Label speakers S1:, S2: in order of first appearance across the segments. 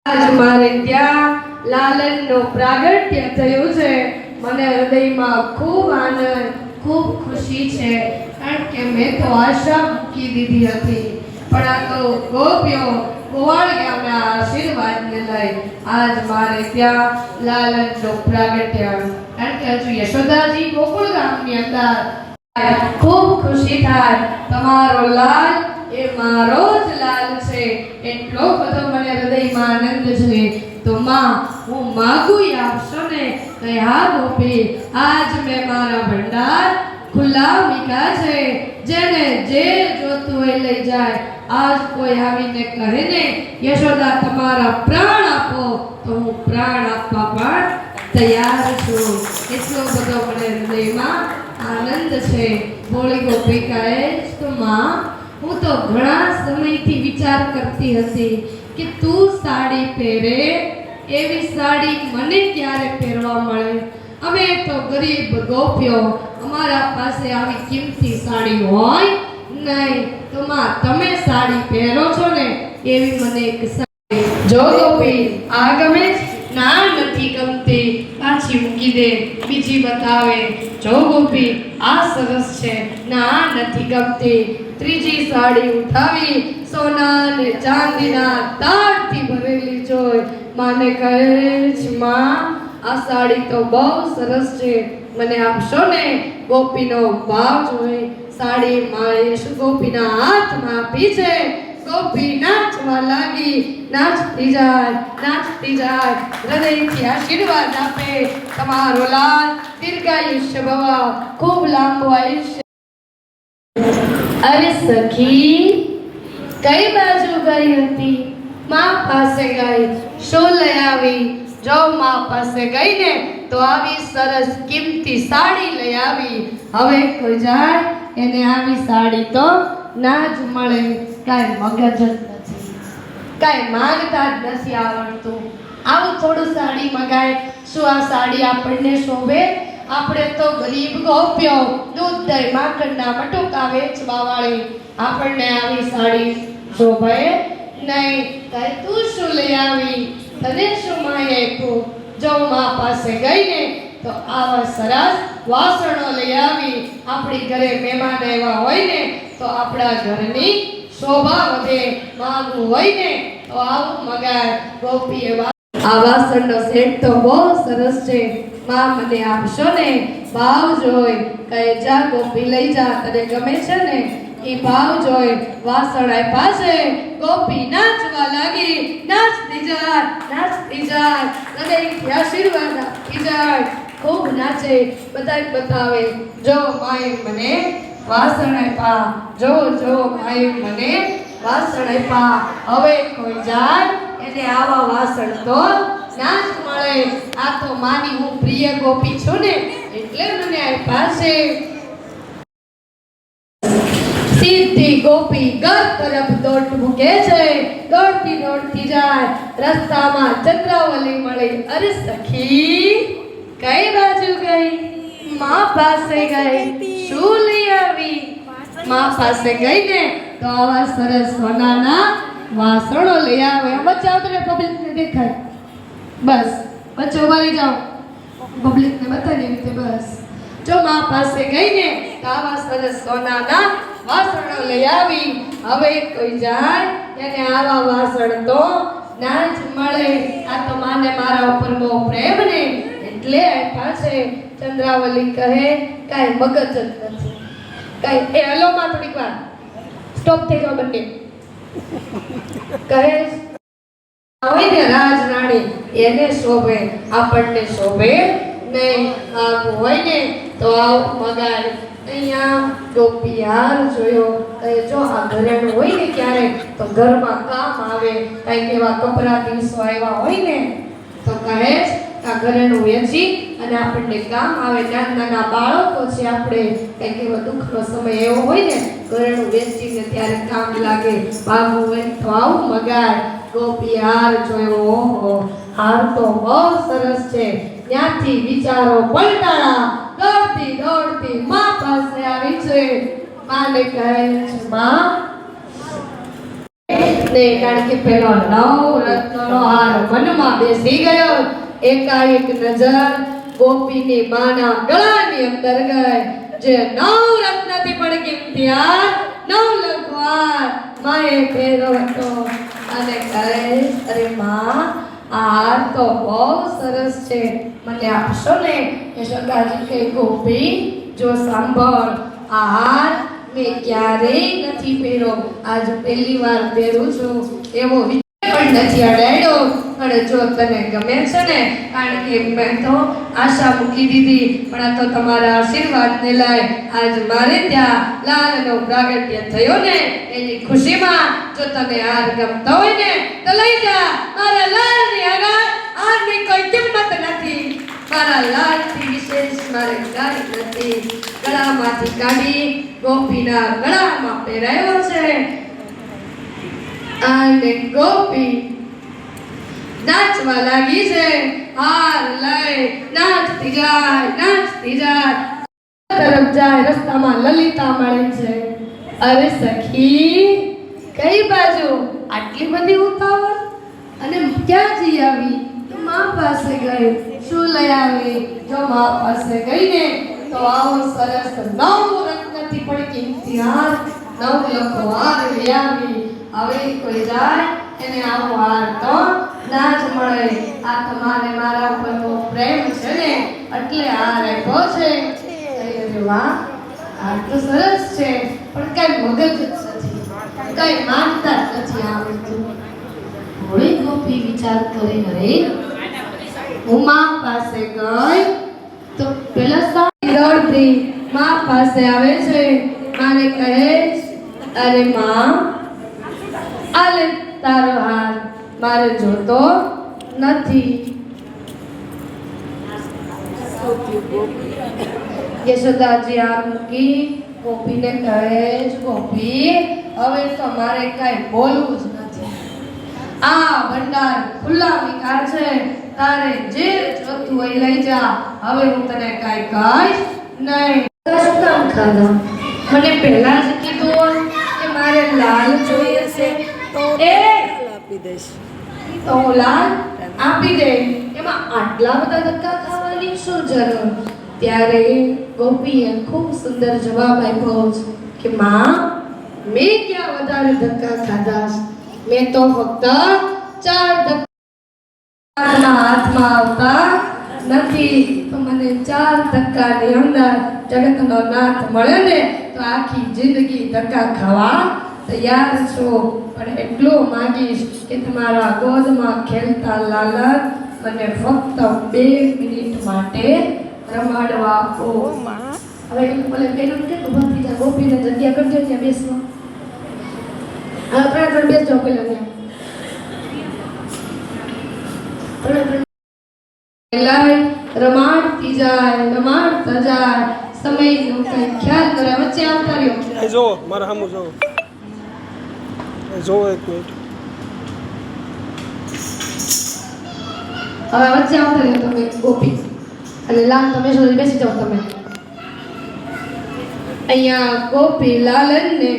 S1: આજ મારે ત્યાં લાલનનો પ્રાગટ્ય થયું છે. મને હૃદયમાં ખૂબ આનંદ, ખૂબ ખુશી છે, કારણ કે મેં તો આશા મૂકી દીધી હતી, પણ આ તો ગોપીઓ ગોવાળ ગામના આશીર્વાદને લઈ આજ મારે ત્યાં લાલનનો પ્રાગટ્ય, કારણ કે હજુ યશોદાજી ગોકુળ ગામની અંદર ખૂબ ખુશી થાય. તમારો લાલ એ મારો જ લાલ છે, એટલો બધો મને હૃદયમાં આનંદ છે. તો માં, હું માગું આપશો ને? કે હા ગોપી, આજ મેં મારા ભંડાર ખુલ્લા મૂક્યા છે, જેને જે જોતું હોય લઈ જાય. આજ કોઈ આવીને કહે ને યશોદા તમારા પ્રાણ આપો, તો હું પ્રાણ આપવા પણ તૈયાર છું. એટલો બધો મને હૃદયમાં આનંદ છે. બોલી ગોપી કહે તો માં, હું તો ઘણા સમયથી વિચાર કરતી હતી કે તું સાડી પહેરે એવી સાડી મને ક્યારે પહેરવા મળે. અમે તો ગરીબ ગોપીઓ, અમારા પાસે આવી કિંમતી સાડી હોય નહીં. તો માં, તમે સાડી પહેરો છો ને એવી મને એક સાડી જો ગોપી. આ ગમે? ના, નથી ગમતી, પાછી મૂકી દે, બીજી બતાવે. જો ગોપી, આ સરસ છે. ના, નથી ગમતી. ત્રીજી સાડી ઉઠાવી, સોના અને ચાંદીના તારથી ભરેલી જોઈ માને કહે છે, માં, આ સાડી તો બહુ સરસ છે, મને આપશો ને? ગોપીનો ભાવ જોઈ સાડી મારે ગોપીના હાથમાં આપી છે. ગોપી નાચવા લાગી, નાચતી જાય, નાચતી જાય, હૃદયથી આશીર્વાદ આપે, તમારો લાલ દીર્ઘાયુષ્ય ભવા, ખૂબ લાંબુ આયુષ્ય. અરે સખી, કઈ બાજુ ગઈ હતી? માં પાસે ગઈ. શું લઈ આવી? જો માં પાસે ગઈ ને તો આવી સરસ કિંમતી સાડી લઈ આવી. હવે કોઈ જાય એને આવી સાડી તો ના જ મળે. કાંઈ મગજ જ નથી, કાંઈ માંગતા જ નથી આવડતું. આવું થોડું સાડી મગાય. શું આ સાડી આપણને શોભે? આપણે તો ગરીબ ગોપીઓ, દૂધ દહીં માખણના બટુકા વેચવા વાળી, આપણને આવી સાડી શોભે નહીં. તારે તું શું લઈ આવી? તને શું માય આપ્યું? જો માં પાસે ગઈ ને તો આવા સરસ વાસણો લઈ આવી. આપણી ઘરે મહેમાન આવ્યા હોય ને તો આપણા ઘરની શોભા વધે. માંગવું હોય ને તો આવું મગાય. ગોપીએ આ વાસણનો સેટ તો બહુ સરસ છે, માં મને આપશો ને? ભાવ જોઈ કહે, જા ગોપી લઈ જા, તને ગમે છે ને? એ ભાવ જોઈ વાસણ આપ્યા છે. ગોપી નાચવા લાગી, નાચતી જાય, નાચતી જાય, હૃદયથી આશીર્વાદ આપતી જાય, ખૂબ નાચે, બધાય બતાવે. જો માએ મને વાસણ આપ્યા, જો જો માએ મને વાસણ આપ્યા. હવે કોઈ જાય એને આવા વાસણ તો ના જ મળે. આ તો માની હું પ્રિય ગોપી છું ને એટલે મને આપ્યા છે. સીધી ગોપી ઘર તરફ દોટ મૂકે છે. દોડતી દોડતી જાય, રસ્તામાં ચંદ્રાવલી મળી. અરે સખી, કઈ બાજુ ગઈ? માં પાસે ગઈ. શું લઈ આવી? માં પાસે ગઈ ને તો આવા સરસ સોનાના વાસણો લઈ આવે. વચ્ચે આવતો ને પબ્લિકને દેખાય, બસ વચ્ચે ઉભા રહી જાઓ, પબ્લિકને બતાવી રીતે બસ. જો માં પાસે ગઈ ને તો આવા સરસ સોનાના વાસણો લઈ આવી. હવે કોઈ જાય એને આવા વાસણ તો ના જ મળે. આ તો માને મારા ઉપર બહુ પ્રેમ ને એટલે આપ્યા છે. ચંદ્રાવલી કહે, કાંઈ મગજ જ નથી, કાંઈ. એ હલો માં, થોડીક વાર સ્ટોપ થઈ જાઓ બંને. કહે હોય ને રાજ રાણી એને શોભે, આપણને શોભે નહીં. આવું હોય ને તો આવું મગાય. અહીંયા ગોપી હાર જોયો. કહે, જો આ ઘરેણું હોય ને ક્યારે તો ઘરમાં કામ આવે. કંઈક એવા કપરા દિવસો આવ્યા હોય ને તો કહે આ ઘરેણું વેચી અને આપણને કામ આવે. નાના નાના બાળકો છે, આપણે કંઈક એવો દુઃખનો સમય એવો હોય ને ઘરેણું વેચીને ત્યારે કામ લાગે. ભાગવું હોય તો આવું મગાય. ગોપી હાર જોયો. ઓહો, હાર તો બહુ સરસ છે. ત્યાંથી વિચારો પલટાણા, દોડતી દોડતી માં પાસે આવી છે. માને કહે છે, માં ને કારણ કે પેલો નવ રત્નનો હાર મનમાં બેસી ગયો. એકાએક નજર ગોપીની માના ગળાની અંદર ગઈ, જે નવ રત્નથી પણ કિંમતી હાર 9 લાખ વાર માએ પહેર્યો હતો. અને કહે, અરે માં, આ હાર તો બહુ સરસ છે, મને આપશો ને? યશોદાજી કહે, ગોપી જો સાંભળ, આ હાર મેં ક્યારેય નથી પહેર્યો, આજ પહેલી વાર પહેરું છું. એવો વિચાર પણ નથી અડાડ્યો. અને જો તને ગમે છે ને, કારણ કે મેં તો આશા મૂકી દીધી, પણ આ તો તમારા આશીર્વાદને લઈ આજ મારે ત્યાં લાલનો પ્રાગટ્ય થયો ને, એની ખુશીમાં જો તને હાર ગમતો હોય ને તો લઈ જા. મારા લાલની આગળ હારની કોઈ કિંમત નથી. મારા લાલથી વિશેષ મારે કાંઈ નથી. ગળામાંથી કાઢી ગોપીના ગળામાં પહેરાયો છે. અને ગોપી નાચવા લાગી છે. હાર લઈ નાચતી જાય. તરફ જાય, રસ્તામાં લલિતા મળે છે. અરે સખી, કઈ બાજુ આટલી બધી ઉતાવળ? અને ક્યાં જઈ આવી? તો મા પાસે ગઈ. શું લઈ આવી? જો મા પાસે ગઈ ને તો આવો સરસ 9 રત્નથી પણ કિંમતી હાર, 9 લાખ હાર લઈ આવી. હવે કોઈ જાય એને આવો હાર તો ના જ મળે. આ તમારે મારા ઉપરનો પ્રેમ છે ને એટલે હાર આપ્યો છે. અરે વાહ, હાર તો સરસ છે, પણ કઈ મગજ જ નથી, કઈ માનતા જ નથી આવડતું. થોડી ગોપી વિચાર કરી રહી. હું મા પાસે ગઈ તો પેલા સારી દોડતી મા પાસે આવે છે. માને કહે, અરે માં, આ લે તારો હાર, મારે જોતો નથી. યશોદાજી હાર મૂકી ગોપીને કહે, ગોપી, હવે તો મારે કાંઈ બોલવું જ નથી. આ ભંડાર ખુલ્લા વિકાર છે, તારે જે જોતું હોય લઈ જા. હવે હું તને કાંઈ કહીશ નહીં. શું કામ ખાધા? મને પહેલા જ કીધું કે મારે લાલ જોઈએ છે તો
S2: આપી દઈશ.
S1: તો હું લાલ આપી દે. એમાં આટલા બધા ધક્કા ખાવાની શું જરૂર? ત્યારે ગોપીએ ખૂબ સુંદર જવાબ આપ્યો કે માં, મેં ક્યાં વધારે ધક્કા ખાધા? મેં તો ફક્ત 4 ધક્કા હાથમાં આવતા નથી. તો મને 4 ધક્કાની અંદર જગતનો નાથ મળે ને તો આખી જિંદગી ધક્કા ખાવા તૈયાર છું. પણ એટલું માંગીશ કે તમારા ગોદમાં ખેલતા લાલન મને ફક્ત 2 મિનિટ માટે રમાડવા આપો. હવે બોલે બેનું કે તું ભક્તિ જા, ગોપીને જગ્યા કરજો ત્યાં બેસવા. હવે ત્રણ બેસજો પેલા ત્યાં રમાડતી જાય. સમયનો કઈ ખ્યાલ કરે. વચ્ચે આવતા રહ્યો.
S2: જો મારા સામુ જો એક મિનિટ.
S1: હવે વચ્ચે આવતા રહ્યો તમે ગોપી અને લાલ, તમે શું બેસી જાઓ. તમે અહીંયા ગોપી લાલનને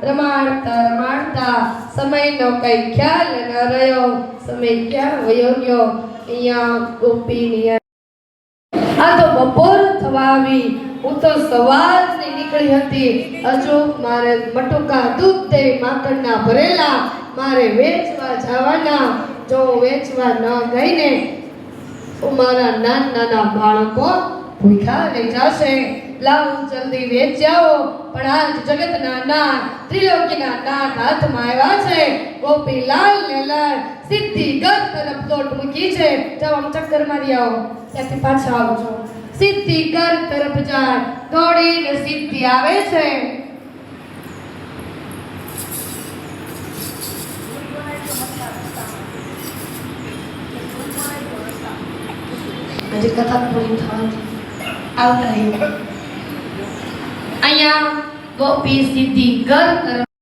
S1: રમાડતા સમયનો કઈ ખ્યાલ ન રહ્યો. સમય ક્યાં વયો ગયો. અહીંયા ગોપીની આ તો બપોર થવા આવી. હું તો સવારની નીકળી હતી. હજુ મારે મટુકા દૂધ દે માખણના ભરેલા મારે વેચવા જવાના. જો વેચવા ન ગઈ ને તો મારા નાના બાળકો ભૂખ્યા રહી જશે. લાવો જલ્દી વેચી આવો. પણ આજ જગતના નાથ, ત્રિલોકીના નાથ હાથમાં આવ્યા છે. ગોપી લાલ ને લાલ સીધી ઘર તરફ દોટ મૂકી છે. જાઓ આમ ચક્કર મારી આવો, ત્યાંથી પાછા આવજો. સીધી ઘર તરફ જાય, દોડીને સીધી આવે છે. હજી કથા પૂરી થવાની આવતા અહીંયા ગોપી સીધી ઘર તરફ